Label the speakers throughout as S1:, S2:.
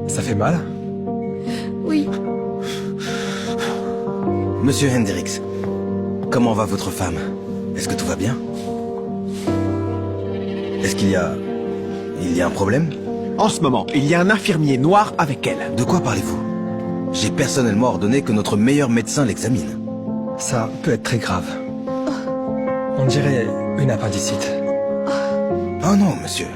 S1: Ça fait mal?
S2: Oui.
S3: Monsieur Hendricks, comment va votre femme? Est-ce que tout va bien? Est-ce qu'il y a... Il y a un problème?
S4: En ce moment, il y a un infirmier noir avec elle.
S3: De quoi parlez-vous? J'ai personnellement ordonné que notre meilleur médecin l'examine.
S1: Ça peut être très grave. On dirait une appendicite.
S3: Oh non, monsieur.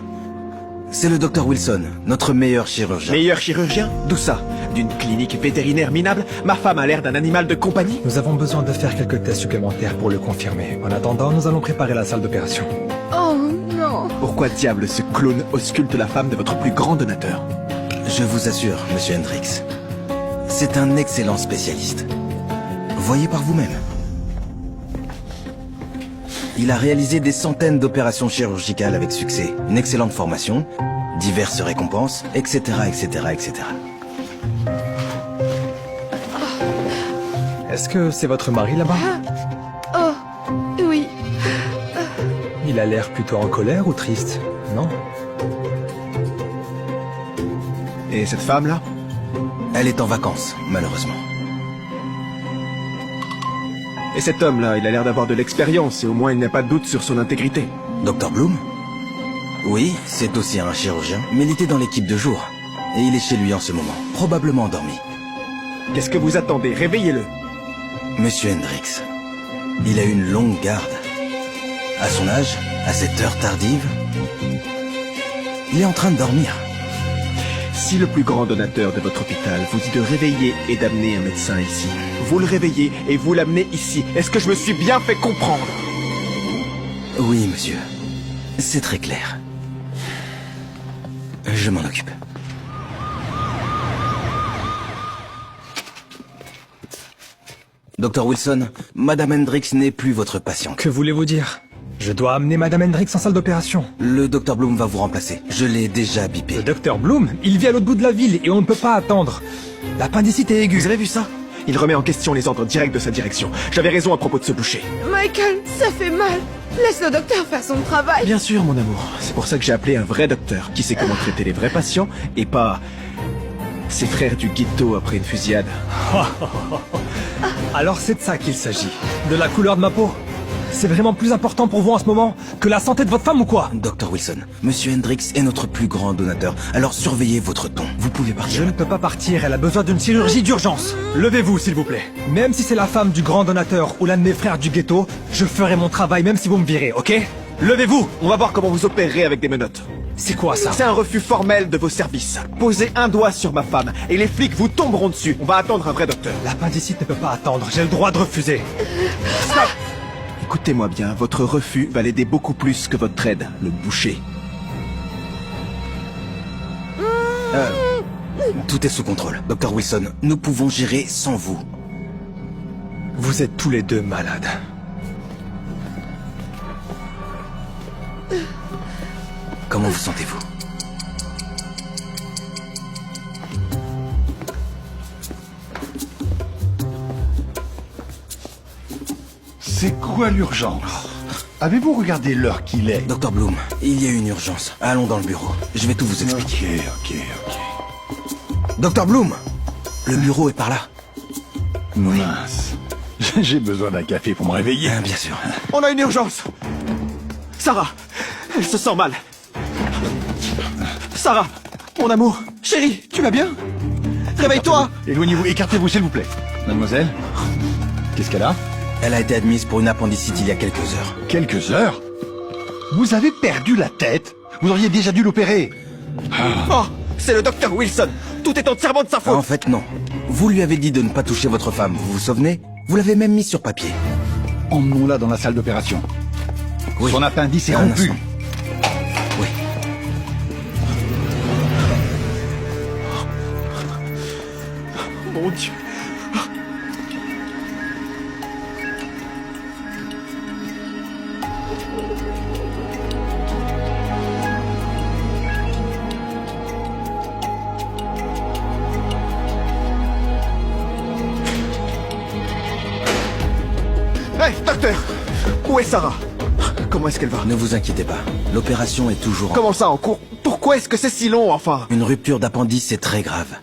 S3: C'est le docteur Wilson, notre meilleur chirurgien.
S4: Meilleur chirurgien? D'où ça? D'une clinique vétérinaire minable? Ma femme a l'air d'un animal de compagnie?
S1: Nous avons besoin de faire quelques tests supplémentaires pour le confirmer. En attendant, nous allons préparer la salle d'opération.
S2: Oh non.
S4: Pourquoi diable ce clone ausculte la femme de votre plus grand donateur?
S3: Je vous assure, monsieur Hendricks, c'est un excellent spécialiste. Voyez par vous-même. Il a réalisé des centaines d'opérations chirurgicales avec succès, une excellente formation, diverses récompenses, etc., etc., etc.
S1: Est-ce que c'est votre mari là-bas?
S2: Oh, oui.
S1: Il a l'air plutôt en colère ou triste, non?
S4: Et cette femme-là?
S3: Elle est en vacances, malheureusement.
S4: Et cet homme-là, il a l'air d'avoir de l'expérience et au moins il n'a pas de doute sur son intégrité.
S3: Dr Bloom? Oui, c'est aussi un chirurgien, mais il était dans l'équipe de jour. Et il est chez lui en ce moment, probablement endormi.
S4: Qu'est-ce que vous attendez? Réveillez-le.
S3: Monsieur Hendricks, il a une longue garde. À son âge, à cette heure tardive, il est en train de dormir.
S4: Si le plus grand donateur de votre hôpital vous dit de réveiller et d'amener un médecin ici, vous le réveillez et vous l'amenez ici. Est-ce que je me suis bien fait comprendre?
S3: Oui, monsieur. C'est très clair. Je m'en occupe. Docteur Wilson, Madame Hendricks n'est plus votre patiente.
S1: Que voulez-vous dire? Je dois amener Madame Hendricks en salle d'opération.
S3: Le docteur Bloom va vous remplacer. Je l'ai déjà bipé.
S1: Le docteur Bloom, il vit à l'autre bout de la ville et on ne peut pas attendre. L'appendicite est aiguë.
S4: Vous avez vu ça? Il remet en question les ordres directs de sa direction. J'avais raison à propos de ce boucher.
S2: Michael, ça fait mal. Laisse le docteur faire son travail.
S4: Bien sûr, mon amour. C'est pour ça que j'ai appelé un vrai docteur qui sait comment traiter les vrais patients et pas ses frères du ghetto après une fusillade.
S1: Alors c'est de ça qu'il s'agit. De la couleur de ma peau. C'est vraiment plus important pour vous en ce moment que la santé de votre femme ou quoi?
S3: Docteur Wilson, Monsieur Hendricks est notre plus grand donateur, alors surveillez votre ton. Vous pouvez partir.
S1: Je ne peux pas partir, elle a besoin d'une chirurgie d'urgence. Levez-vous, s'il vous plaît. Même si c'est la femme du grand donateur ou l'un de mes frères du ghetto, je ferai mon travail même si vous me virez, ok? Levez-vous!
S4: On va voir comment vous opérerez avec des menottes.
S1: C'est quoi ça?
S4: C'est un refus formel de vos services. Posez un doigt sur ma femme et les flics vous tomberont dessus. On va attendre un vrai docteur.
S1: L'appendicite ne peut pas attendre, j'ai le droit de refuser.
S4: Stop! Écoutez-moi bien, votre refus va l'aider beaucoup plus que votre aide, le boucher.
S3: Tout est sous contrôle. Docteur Wilson, nous pouvons gérer sans vous.
S1: Vous êtes tous les deux malades.
S3: Comment vous sentez-vous?
S5: C'est quoi l'urgence? Avez-vous regardé l'heure qu'il est?
S3: Docteur Bloom, il y a une urgence. Allons dans le bureau. Je vais tout vous expliquer.
S5: Ok.
S3: Docteur Bloom, le bureau est par là.
S5: Mince. J'ai besoin d'un café pour me réveiller.
S3: Bien sûr.
S4: On a une urgence! Sarah, elle se sent mal. Sarah, mon amour, chérie, tu vas bien? Réveille-toi!
S5: Éloignez-vous, écartez-vous s'il vous plaît. Mademoiselle, qu'est-ce qu'elle a?
S3: Elle a été admise pour une appendicite il y a quelques heures.
S5: Quelques heures? Vous avez perdu la tête? Vous auriez déjà dû l'opérer.
S4: Oh, c'est le docteur Wilson! Tout est entièrement de sa faute!
S3: En fait, non. Vous lui avez dit de ne pas toucher votre femme, vous vous souvenez? Vous l'avez même mis sur papier.
S5: Emmenons-la dans la salle d'opération.
S3: Oui.
S5: Son appendice est
S3: Un
S5: rompu.
S3: instant. Oui.
S4: Mon Dieu! Hey, docteur! Où est Sarah? Comment est-ce qu'elle va?
S3: Ne vous inquiétez pas. L'opération est toujours en...
S4: Comment ça, en cours? Pourquoi? Pourquoi est-ce que c'est si long, enfin?
S3: Une rupture d'appendice est très grave.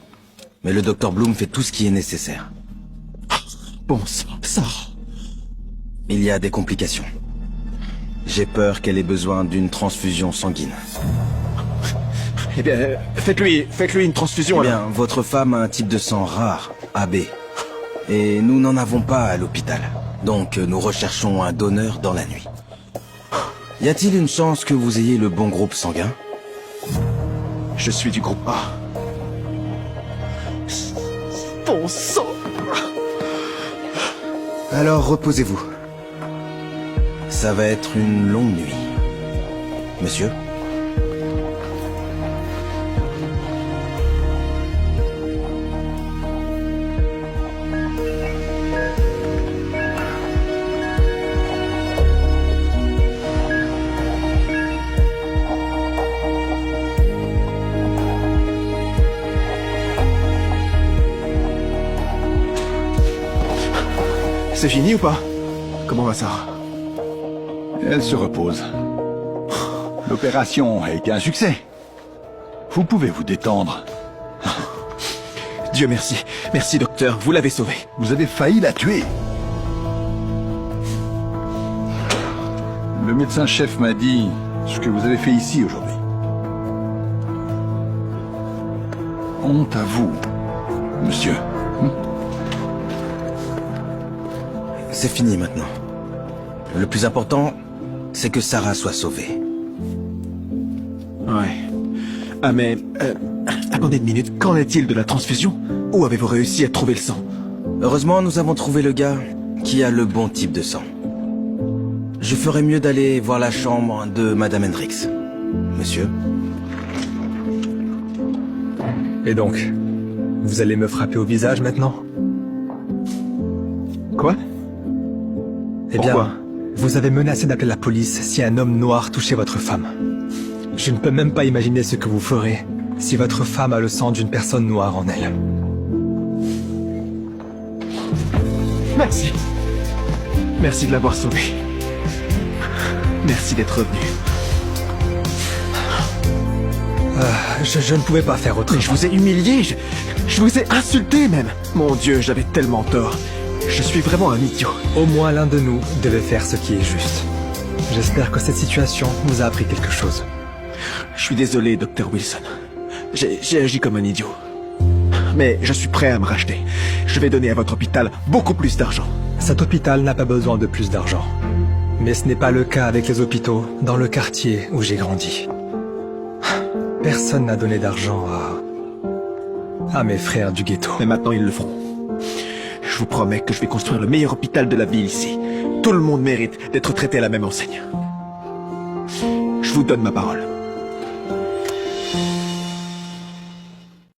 S3: Mais le docteur Bloom fait tout ce qui est nécessaire.
S4: Bon sang, ça.
S3: Il y a des complications. J'ai peur qu'elle ait besoin d'une transfusion sanguine.
S4: Eh bien, faites-lui une transfusion,
S3: Eh
S4: alors.
S3: bien, votre femme a un type de sang rare, AB. Et nous n'en avons pas à l'hôpital. Donc, nous recherchons un donneur dans la nuit. Y a-t-il une chance que vous ayez le bon groupe sanguin?
S4: Je suis du groupe A. Bon sang.
S3: Alors, reposez-vous. Ça va être une longue nuit. Monsieur?
S4: C'est fini ou pas? Comment va Sarah?
S5: Elle se repose. L'opération a été un succès. Vous pouvez vous détendre.
S4: Dieu merci. Merci, docteur. Vous l'avez sauvée.
S5: Vous avez failli la tuer. Le médecin-chef m'a dit ce que vous avez fait ici aujourd'hui. Honte à vous, monsieur.
S3: C'est fini maintenant. Le plus important, c'est que Sarah soit sauvée.
S4: Ouais. Ah mais... attendez une minute. Qu'en est-il de la transfusion? Où avez-vous réussi à trouver le sang?
S3: Heureusement, nous avons trouvé le gars qui a le bon type de sang. Je ferais mieux d'aller voir la chambre de Madame Hendricks. Monsieur?
S1: Et donc, vous allez me frapper au visage maintenant?
S4: Quoi?
S1: Eh
S4: Pourquoi?
S1: bien, vous avez menacé d'appeler la police si un homme noir touchait votre femme. Je ne peux même pas imaginer ce que vous ferez si votre femme a le sang d'une personne noire en elle.
S4: Merci. Merci de l'avoir sauvée. Merci d'être revenu.
S1: Je ne pouvais pas faire autrement.
S4: Mais je vous ai humilié, je vous ai insulté même. Mon Dieu, j'avais tellement tort. Je suis vraiment un idiot.
S1: Au moins l'un de nous devait faire ce qui est juste. J'espère que cette situation vous a appris quelque chose.
S4: Je suis désolé, Dr. Wilson. J'ai agi comme un idiot. Mais je suis prêt à me racheter. Je vais donner à votre hôpital beaucoup plus d'argent.
S1: Cet hôpital n'a pas besoin de plus d'argent. Mais ce n'est pas le cas avec les hôpitaux dans le quartier où j'ai grandi. Personne n'a donné d'argent à mes frères du ghetto.
S4: Mais maintenant, ils le feront. Je vous promets que je vais construire le meilleur hôpital de la ville ici. Tout le monde mérite d'être traité à la même enseigne. Je vous donne ma parole.